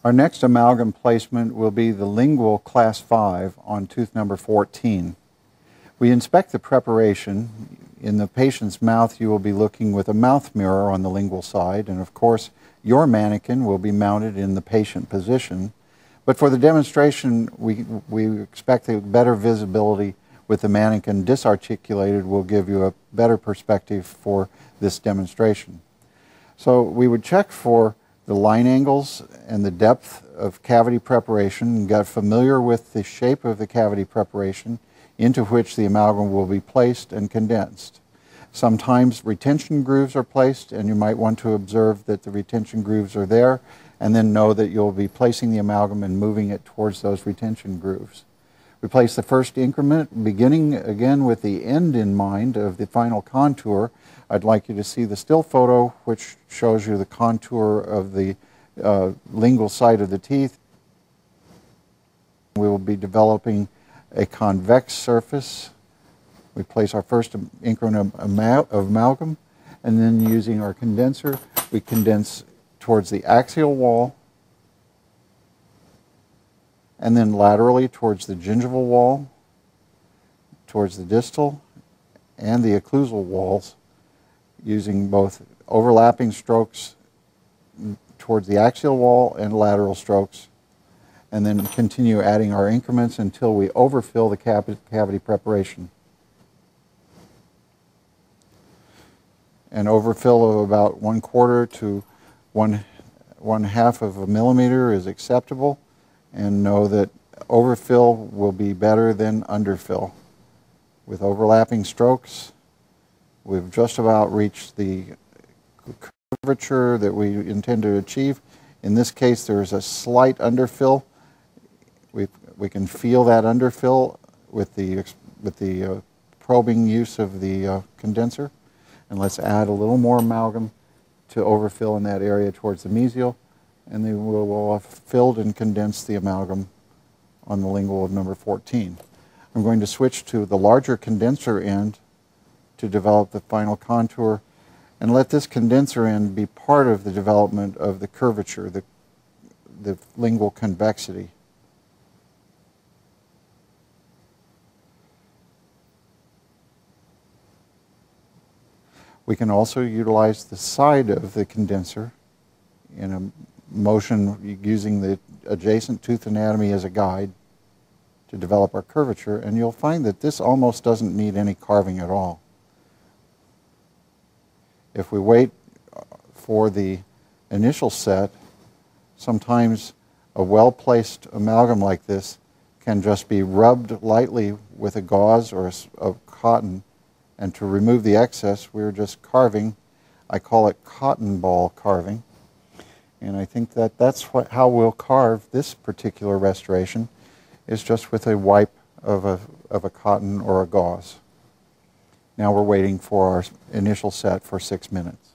Our next amalgam placement will be the lingual class 5 on tooth number 14. We inspect the preparation. In the patient's mouth, you will be looking with a mouth mirror on the lingual side, and of course, your mannequin will be mounted in the patient position. But for the demonstration, we expect a better visibility with the mannequin disarticulated will give you a better perspective for this demonstration. So we would check for the line angles and the depth of cavity preparation and get familiar with the shape of the cavity preparation into which the amalgam will be placed and condensed. Sometimes retention grooves are placed, and you might want to observe that the retention grooves are there and then know that you'll be placing the amalgam and moving it towards those retention grooves. We place the first increment, beginning again with the end in mind of the final contour. I'd like you to see the still photo, which shows you the contour of the lingual side of the teeth. We will be developing a convex surface. We place our first increment of amalgam, and then using our condenser, we condense towards the axial wall, and then laterally towards the gingival wall, towards the distal, and the occlusal walls, using both overlapping strokes towards the axial wall and lateral strokes, and then continue adding our increments until we overfill the cavity preparation. An overfill of about 1/4 to 1/2 of a millimeter is acceptable, and know that overfill will be better than underfill. With overlapping strokes, we've just about reached the curvature that we intend to achieve. In this case, there's a slight underfill. We can feel that underfill with the probing use of the condenser. And let's add a little more amalgam to overfill in that area towards the mesial, and then we'll have filled and condensed the amalgam on the lingual of number 14. I'm going to switch to the larger condenser end to develop the final contour, and let this condenser end be part of the development of the curvature, the lingual convexity. We can also utilize the side of the condenser in a motion using the adjacent tooth anatomy as a guide to develop our curvature, and you'll find that this almost doesn't need any carving at all. If we wait for the initial set, sometimes a well-placed amalgam like this can just be rubbed lightly with a gauze or a cotton, and to remove the excess, we're just carving. I call it cotton ball carving. And I think that that's how we'll carve this particular restoration, is just with a wipe of a cotton or a gauze. Now we're waiting for our initial set for 6 minutes.